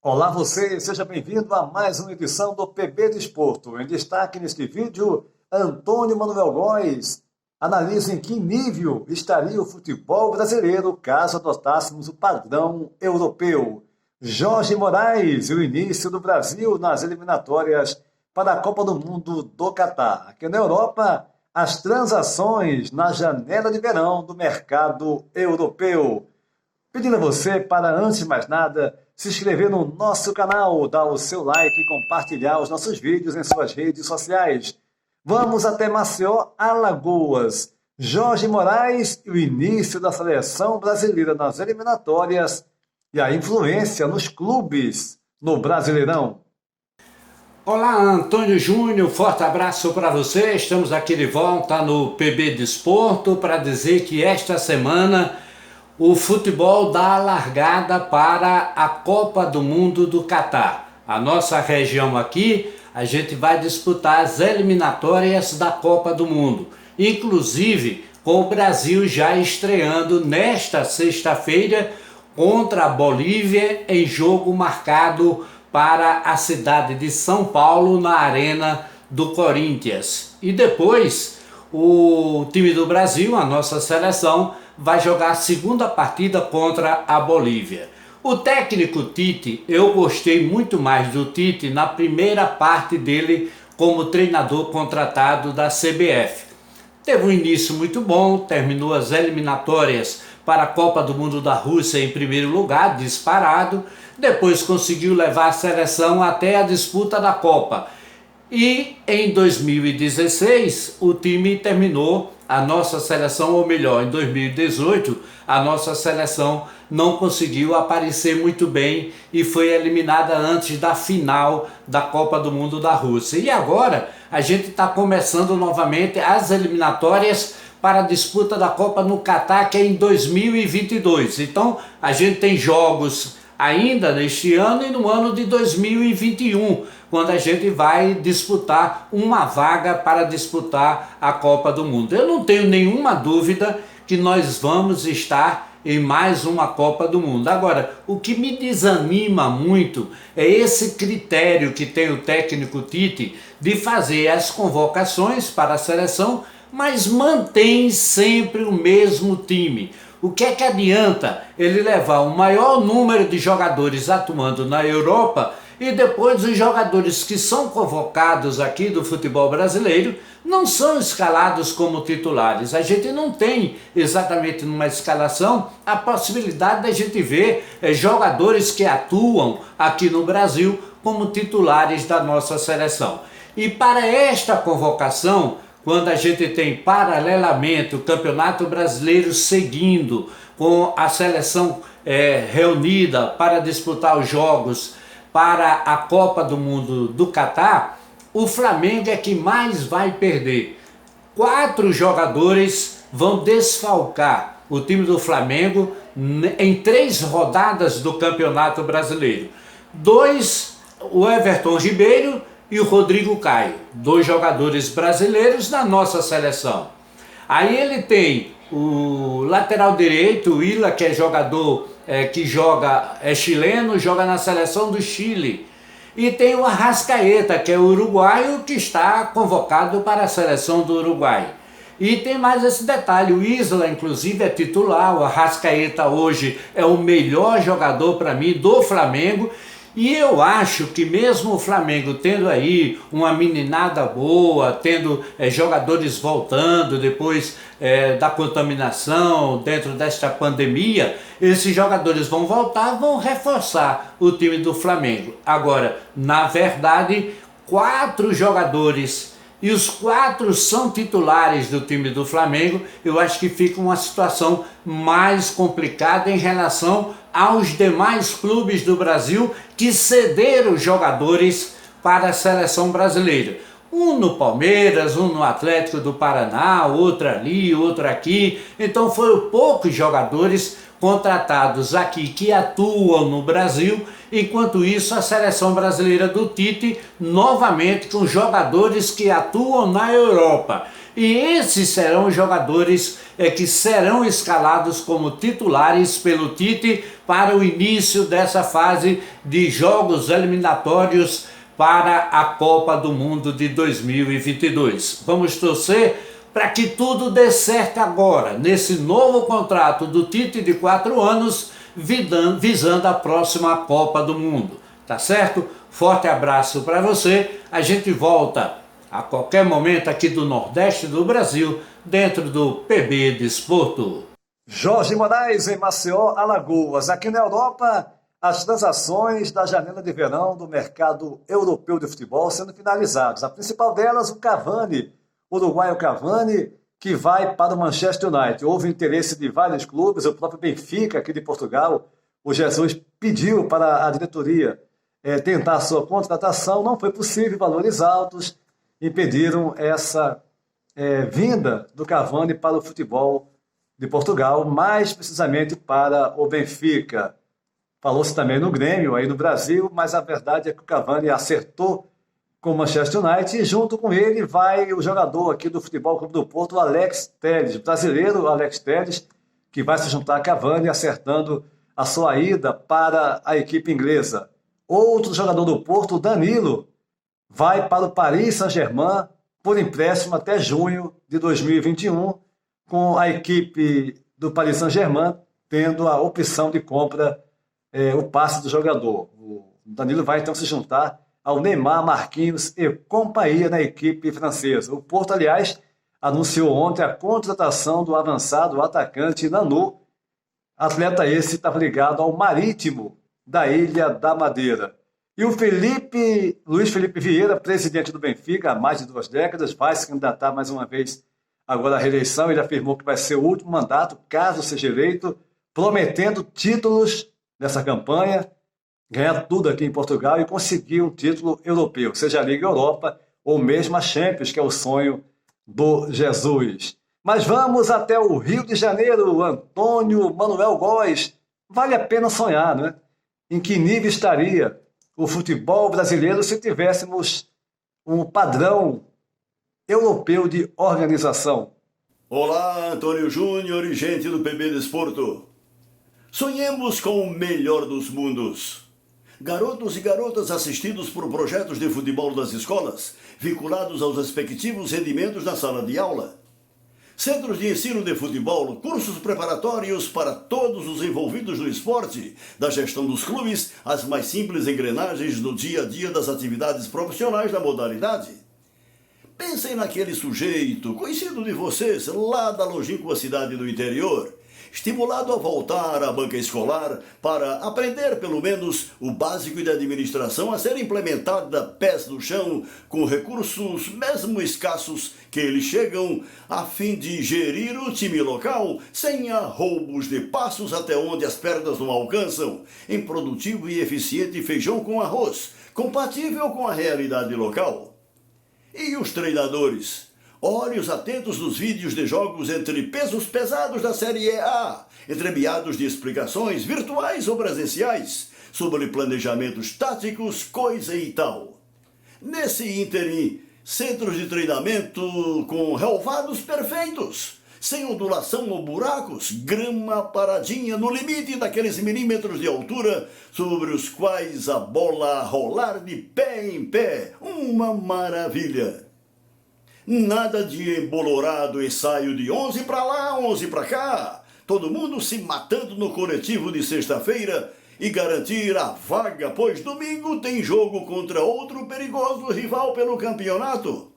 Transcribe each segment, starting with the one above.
Olá você, seja bem-vindo a mais uma edição do PB Desporto. Em destaque neste vídeo, Antônio Manuel Góes analisa em que nível estaria o futebol brasileiro caso adotássemos o padrão europeu. Jorge Moraes e o início do Brasil nas eliminatórias para a Copa do Mundo do Catar. Aqui na Europa, as transações na janela de verão do mercado europeu. Pedindo a você para, antes de mais nada, se inscrever no nosso canal, dar o seu like e compartilhar os nossos vídeos em suas redes sociais. Vamos até Maceió, Alagoas. Jorge Moraes e o início da seleção brasileira nas eliminatórias e a influência nos clubes no Brasileirão. Olá, Antônio Júnior, forte abraço para você. Estamos aqui de volta no PB Desporto para dizer que esta semana o futebol dá a largada para a Copa do Mundo do Catar. A nossa região aqui, a gente vai disputar as eliminatórias da Copa do Mundo, inclusive com o Brasil já estreando nesta sexta-feira contra a Bolívia em jogo marcado para a cidade de São Paulo na Arena do Corinthians. E depois o time do Brasil, a nossa seleção, vai jogar a segunda partida contra a Bolívia. O técnico Tite, eu gostei muito mais do Tite na primeira parte dele como treinador contratado da CBF. Teve um início muito bom, terminou as eliminatórias para a Copa do Mundo da Rússia em primeiro lugar, disparado, depois conseguiu levar a seleção até a disputa da Copa. E em 2016 o time terminou, a nossa seleção, ou melhor, em 2018, a nossa seleção não conseguiu aparecer muito bem e foi eliminada antes da final da Copa do Mundo da Rússia. E agora a gente está começando novamente as eliminatórias para a disputa da Copa no Catar, que é em 2022. Então a gente tem jogos ainda neste ano e no ano de 2021, quando a gente vai disputar uma vaga para disputar a Copa do Mundo. Eu não tenho nenhuma dúvida que nós vamos estar em mais uma Copa do Mundo. Agora, o que me desanima muito é esse critério que tem o técnico Tite de fazer as convocações para a seleção, mas mantém sempre o mesmo time. O que é que adianta ele levar o maior número de jogadores atuando na Europa e depois os jogadores que são convocados aqui do futebol brasileiro não são escalados como titulares? A gente não tem exatamente numa escalação a possibilidade da gente ver jogadores que atuam aqui no Brasil como titulares da nossa seleção. E para esta convocação, quando a gente tem paralelamente o Campeonato Brasileiro seguindo, com a seleção reunida para disputar os jogos para a Copa do Mundo do Catar, o Flamengo é que mais vai perder. 4 jogadores vão desfalcar o time do Flamengo em 3 rodadas do Campeonato Brasileiro. 2, o Everton Ribeiro e o Rodrigo Caio, 2 jogadores brasileiros na nossa seleção. Aí ele tem o lateral direito, o Isla, que é jogador é chileno, joga na seleção do Chile. E tem o Arrascaeta, que é uruguaio, que está convocado para a seleção do Uruguai. E tem mais esse detalhe, o Isla inclusive é titular, o Arrascaeta hoje é o melhor jogador para mim do Flamengo. E eu acho que mesmo o Flamengo tendo aí uma meninada boa, tendo jogadores voltando depois da contaminação, dentro desta pandemia, esses jogadores vão voltar, vão reforçar o time do Flamengo. Agora, na verdade, 4 jogadores e os 4 são titulares do time do Flamengo, eu acho que fica uma situação mais complicada em relação aos demais clubes do Brasil que cederam jogadores para a seleção brasileira. Um no Palmeiras, um no Atlético do Paraná, outro ali, outro aqui. Então foram poucos jogadores contratados aqui que atuam no Brasil. Enquanto isso, a seleção brasileira do Tite, novamente com jogadores que atuam na Europa. E esses serão os jogadores que serão escalados como titulares pelo Tite para o início dessa fase de jogos eliminatórios para a Copa do Mundo de 2022. Vamos torcer para que tudo dê certo agora, nesse novo contrato do Tite de 4 anos, visando a próxima Copa do Mundo. Tá certo? Forte abraço para você. A gente volta a qualquer momento aqui do Nordeste do Brasil, dentro do PB Desporto. Jorge Moraes, em Maceió, Alagoas. Aqui na Europa, as transações da janela de verão do mercado europeu de futebol sendo finalizadas. A principal delas, o Cavani, o uruguaio Cavani, que vai para o Manchester United. Houve interesse de vários clubes, o próprio Benfica, aqui de Portugal. O Jesus pediu para a diretoria tentar a sua contratação, não foi possível, valores altos impediram essa vinda do Cavani para o futebol de Portugal, mais precisamente para o Benfica. Falou-se também no Grêmio, aí no Brasil, mas a verdade é que o Cavani acertou com o Manchester United e junto com ele vai o jogador aqui do Futebol Clube do Porto, o Alex Telles, brasileiro Alex Telles, que vai se juntar a Cavani, acertando a sua ida para a equipe inglesa. Outro jogador do Porto, o Danilo, vai para o Paris Saint-Germain por empréstimo até junho de 2021, com a equipe do Paris Saint-Germain tendo a opção de compra, o passe do jogador. O Danilo vai então se juntar ao Neymar, Marquinhos e companhia na equipe francesa. O Porto, aliás, anunciou ontem a contratação do avançado atacante Nanu, atleta esse estava ligado ao Marítimo da Ilha da Madeira. E o Luiz Felipe Vieira, presidente do Benfica há mais de 2 décadas, vai se candidatar mais uma vez agora à reeleição. Ele afirmou que vai ser o último mandato, caso seja eleito, prometendo títulos nessa campanha, ganhar tudo aqui em Portugal e conseguir um título europeu, seja a Liga Europa ou mesmo a Champions, que é o sonho do Jesus. Mas vamos até o Rio de Janeiro, Antônio Manuel Góes. Vale a pena sonhar, né? Em que nível estaria o futebol brasileiro se tivéssemos um padrão europeu de organização? Olá, Antônio Júnior e gente do PB Desporto. Sonhemos com o melhor dos mundos. Garotos e garotas assistidos por projetos de futebol das escolas, vinculados aos respectivos rendimentos na sala de aula. Centros de ensino de futebol, cursos preparatórios para todos os envolvidos no esporte, da gestão dos clubes, às mais simples engrenagens do dia a dia das atividades profissionais da modalidade. Pensem naquele sujeito, conhecido de vocês, lá da longínqua cidade do interior, estimulado a voltar à banca escolar para aprender pelo menos o básico de administração a ser implementada pés no chão, com recursos mesmo escassos que eles chegam a fim de gerir o time local sem arroubos de passos até onde as pernas não alcançam, em produtivo e eficiente feijão com arroz, compatível com a realidade local. E os treinadores? Olhos atentos nos vídeos de jogos entre pesos pesados da Série A, entremeados de explicações virtuais ou presenciais, sobre planejamentos táticos, coisa e tal. Nesse ínterim, centros de treinamento com relvados perfeitos, sem ondulação ou buracos, grama paradinha no limite daqueles milímetros de altura sobre os quais a bola a rolar de pé em pé, uma maravilha. Nada de embolorado ensaio de 11 para lá, 11 para cá. Todo mundo se matando no coletivo de sexta-feira e garantir a vaga, pois domingo tem jogo contra outro perigoso rival pelo campeonato.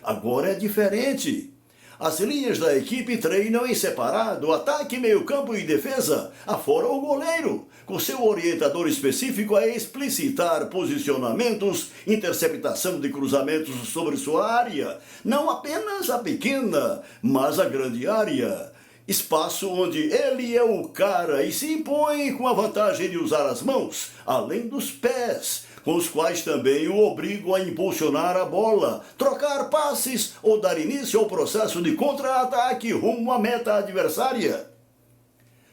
Agora é diferente. As linhas da equipe treinam em separado, ataque, meio-campo e defesa, afora o goleiro, com seu orientador específico a explicitar posicionamentos, interceptação de cruzamentos sobre sua área, não apenas a pequena, mas a grande área. Espaço onde ele é o cara e se impõe com a vantagem de usar as mãos, além dos pés, com os quais também o obrigam a impulsionar a bola, trocar passes ou dar início ao processo de contra-ataque rumo à meta adversária.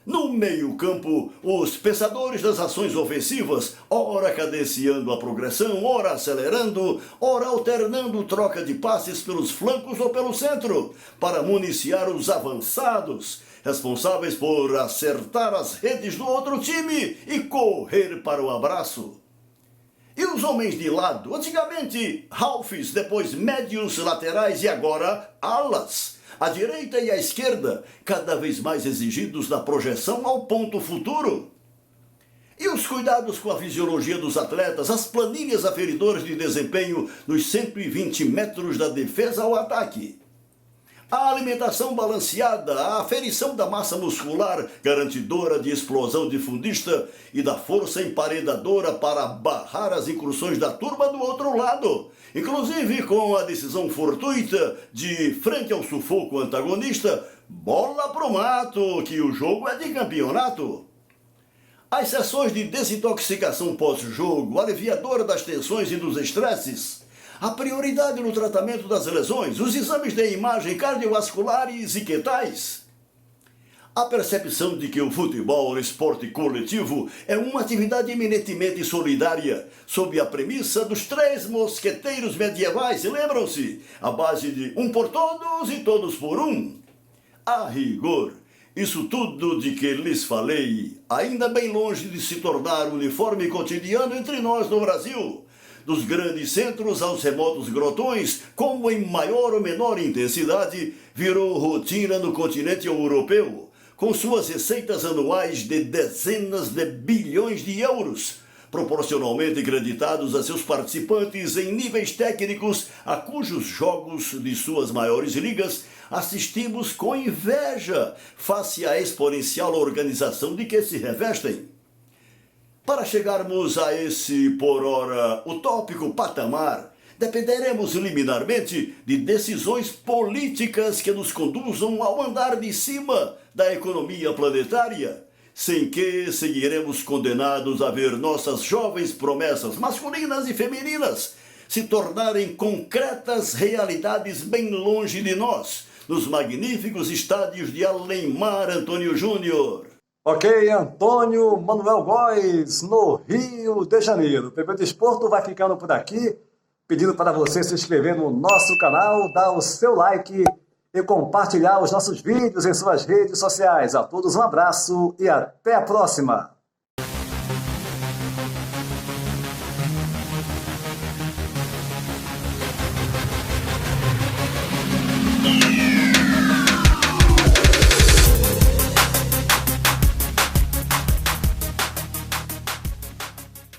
No meio-campo, os pensadores das ações ofensivas, ora cadenciando a progressão, ora acelerando, ora alternando troca de passes pelos flancos ou pelo centro, para municiar os avançados, responsáveis por acertar as redes do outro time e correr para o abraço. E os homens de lado, antigamente halfs, depois médios, laterais e agora alas, a direita e a esquerda, cada vez mais exigidos na projeção ao ponto futuro. E os cuidados com a fisiologia dos atletas, as planilhas aferidoras de desempenho nos 120 metros da defesa ao ataque. A alimentação balanceada, a aferição da massa muscular, garantidora de explosão difundista e da força emparedadora para barrar as incursões da turma do outro lado, inclusive com a decisão fortuita de, frente ao sufoco antagonista, bola pro mato, que o jogo é de campeonato. As sessões de desintoxicação pós-jogo, aliviadora das tensões e dos estresses, a prioridade no tratamento das lesões, os exames de imagem cardiovasculares e que tais. A percepção de que o futebol, esporte coletivo, é uma atividade eminentemente solidária, sob a premissa dos 3 mosqueteiros medievais, lembram-se? A base de um por todos e todos por um. A rigor, isso tudo de que lhes falei, ainda bem longe de se tornar uniforme cotidiano entre nós no Brasil, dos grandes centros aos remotos grotões, como em maior ou menor intensidade, virou rotina no continente europeu, com suas receitas anuais de dezenas de bilhões de euros, proporcionalmente creditados a seus participantes em níveis técnicos a cujos jogos de suas maiores ligas assistimos com inveja face à exponencial organização de que se revestem. Para chegarmos a esse, por ora, utópico patamar, dependeremos liminarmente de decisões políticas que nos conduzam ao andar de cima da economia planetária, sem que seguiremos condenados a ver nossas jovens promessas masculinas e femininas se tornarem concretas realidades bem longe de nós, nos magníficos estádios de Além-Mar Antônio Júnior. Ok, Antônio Manuel Góes, no Rio de Janeiro. O PB Desporto vai ficando por aqui, pedindo para você se inscrever no nosso canal, dar o seu like e compartilhar os nossos vídeos em suas redes sociais. A todos um abraço e até a próxima!